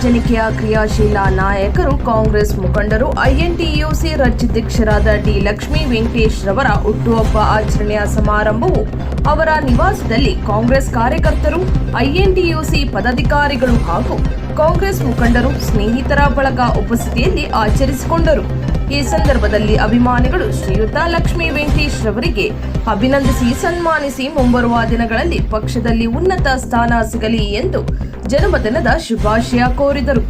ಸಾರ್ವಜನಿಕೆಯ ಕ್ರಿಯಾಶೀಲ ನಾಯಕರು, ಕಾಂಗ್ರೆಸ್ ಮುಖಂಡರು, ಐಎನ್ಟಿಯುಸಿ ರಾಜ್ಯಾಧ್ಯಕ್ಷರಾದ ಡಿ ಲಕ್ಷ್ಮೀ ವೆಂಕಟೇಶ್ ರವರ ಹುಟ್ಟುಹಬ್ಬ ಆಚರಣೆಯ ಸಮಾರಂಭವು ಅವರ ನಿವಾಸದಲ್ಲಿ ಕಾಂಗ್ರೆಸ್ ಕಾರ್ಯಕರ್ತರು, ಐಎನ್ಟಿಯುಸಿ ಪದಾಧಿಕಾರಿಗಳು ಹಾಗೂ ಕಾಂಗ್ರೆಸ್ ಮುಖಂಡರು, ಸ್ನೇಹಿತರ ಬಳಗ ಉಪಸ್ಥಿತಿಯಲ್ಲಿ ಆಚರಿಸಿಕೊಂಡರು. ಈ ಸಂದರ್ಭದಲ್ಲಿ ಅಭಿಮಾನಿಗಳು ಶ್ರೀಯುತ ಲಕ್ಷ್ಮೀ ವೆಂಕಟೇಶ್ ರವರಿಗೆ ಅಭಿನಂದಿಸಿ ಸನ್ಮಾನಿಸಿ ಮುಂಬರುವ ದಿನಗಳಲ್ಲಿ ಪಕ್ಷದಲ್ಲಿ ಉನ್ನತ ಸ್ಥಾನ ಸಿಗಲಿ ಎಂದು ಜನ್ಮದಿನದ ಶುಭಾಶಯ ಕೋರಿದರು.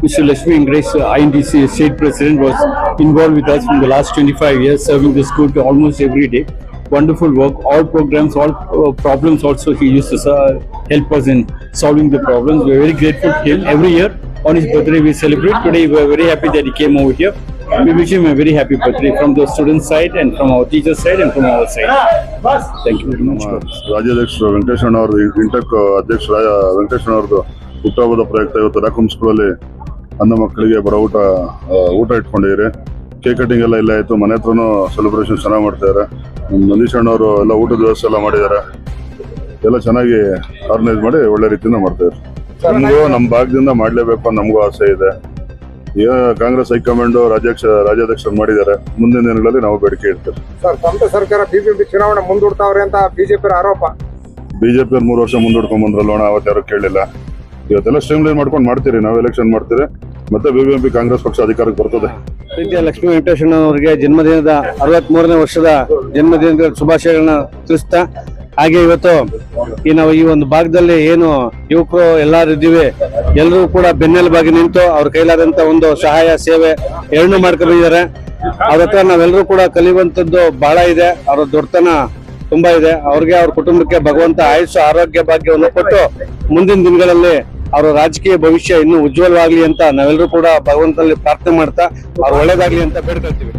Mr. Lakshmi Venktesh, INDC State President, was involved with us from the last 25 years, serving the school almost every day. Wonderful work, all programs, all problems also he used to help us in solving the problems. We are very grateful to him. Every year on his birthday we celebrate. Today we are very happy that he came over here. We wish him a very happy birthday from the student side and from our teacher side and from our side. Thank you very much. ರಾಜ್ಯಾಧ್ಯಕ್ಷರು ವೆಂಕಟೇಶಣ್ಣ ಅವ್ರದ್ದು intake ಅಧ್ಯಕ್ಷ ವೆಂಕಟೇಶಣ್ಣ ಅವ್ರದ್ದು ಹುಟ್ಟುಹಬ್ಬದ ಪ್ರಯುಕ್ತ ಇವತ್ತು ರಾಕುಂ ಸ್ಕೂಲಲ್ಲಿ ಅನ್ನ ಮಕ್ಕಳಿಗೆ ಬರೋ ಊಟ ಇಟ್ಕೊಂಡಿದ್ದಾರೆ. ಕೇಕ್ ಕಟಿಂಗ್ ಎಲ್ಲ ಇಲ್ಲ ಆಯ್ತು. ಮನೆ ಹತ್ರನೂ ಸೆಲೆಬ್ರೇಷನ್ ಚೆನ್ನಾಗಿ ಮಾಡ್ತಿದ್ದಾರೆ. ನಂದೀಶ್ ಅಣ್ಣವರು ಎಲ್ಲ ಊಟದ ವ್ಯವಸ್ಥೆ ಎಲ್ಲ ಮಾಡಿದ್ದಾರೆ. ಎಲ್ಲ ಚೆನ್ನಾಗಿ ಆರ್ಗನೈಸ್ ಮಾಡಿ ಒಳ್ಳೆ ರೀತಿಯಿಂದ ಮಾಡ್ತಾರೆ. ನಮಗೂ ನಮ್ಮ ಭಾಗದಿಂದ ಮಾಡಲೇಬೇಕು, ನಮಗೂ ಆಸೆ ಇದೆ. ಈಗ ಕಾಂಗ್ರೆಸ್ ಹೈಕಮಾಂಡ್ ರಾಜ್ಯಾಧ್ಯಕ್ಷರು ಮಾಡಿದ್ದಾರೆ. ಮುಂದಿನ ದಿನಗಳಲ್ಲಿ ನಾವು ಬೇಡಿಕೆ ಇಡ್ತೇವೆ. ಸರ್, ಸ್ವಂತ ಸರ್ಕಾರ ಬಿಜೆಪಿ ಚುನಾವಣೆ ಮುಂದೂಡ್ತಾವ್ರೆ ಅಂತ ಬಿಜೆಪಿ ಆರೋಪ. ಬಿಜೆಪಿ 3 ವರ್ಷ ಮುಂದೂಡ್ಕೊಂಡ್ ಬಂದ್ರಲ್ವಣ, ಅವತ್ತು ಯಾರು ಕೇಳಿಲ್ಲ. ಇವತ್ತೆಲ್ಲ ಸ್ಟ್ರೀಮ್ ಲೈನ್ ಮಾಡ್ಕೊಂಡು ಮಾಡ್ತೀರಿ, ನಾವು ಎಲೆಕ್ಷನ್ ಮಾಡ್ತೀರಿ, ಮತ್ತೆ ಬಿಬಿಎಂಪಿ ಕಾಂಗ್ರೆಸ್ ಪಕ್ಷ ಅಧಿಕಾರಕ್ಕೆ ಬರ್ತದೆ. ಲಕ್ಷ್ಮೀ ವೆಂಕಟೇಶ್ ಅವರಿಗೆ ಜನ್ಮದಿನದ 63ನೇ ವರ್ಷದ ಜನ್ಮದಿನದ ಶುಭಾಶಯಗಳನ್ನ ತಿಳಿಸ್ತಾ, ಹಾಗೆ ಇವತ್ತು ನಾವು ಈ ಒಂದು ಭಾಗದಲ್ಲಿ ಏನು ಯುವಕರು ಎಲ್ಲಾರು ಇದ್ದೀವಿ, ಎಲ್ಲರೂ ಕೂಡ ಬೆನ್ನೆಲುಬಾಗಿ ನಿಂತು ಅವ್ರ ಕೈಲಾದಂತ ಒಂದು ಸಹಾಯ ಸೇವೆ ಎರಡನ್ನೂ ಮಾಡ್ಕೊಂಡಿದ್ದಾರೆ. ಅವ್ರ ಹತ್ರ ನಾವೆಲ್ಲರೂ ಕೂಡ ಕಲಿಯುವಂತದ್ದು ಬಹಳ ಇದೆ. ಅವ್ರ ದೊಡ್ಡತನ ತುಂಬಾ ಇದೆ. ಅವ್ರಿಗೆ ಅವ್ರ ಕುಟುಂಬಕ್ಕೆ ಭಗವಂತ ಆಯುಷ್ಯ ಆರೋಗ್ಯ ಭಾಗ್ಯವನ್ನು ಕೊಟ್ಟು ಮುಂದಿನ ದಿನಗಳಲ್ಲಿ ಅವರ ರಾಜಕೀಯ ಭವಿಷ್ಯ ಇನ್ನೂ ಉಜ್ವಲವಾಗ್ಲಿ ಅಂತ ನಾವೆಲ್ಲರೂ ಕೂಡ ಭಗವಂತನಲ್ಲಿ ಪ್ರಾರ್ಥನೆ ಮಾಡ್ತಾ ಅವ್ರು ಒಳ್ಳೇದಾಗ್ಲಿ ಅಂತ ಬೇಡ್ಕೊಳ್ತೀವಿ.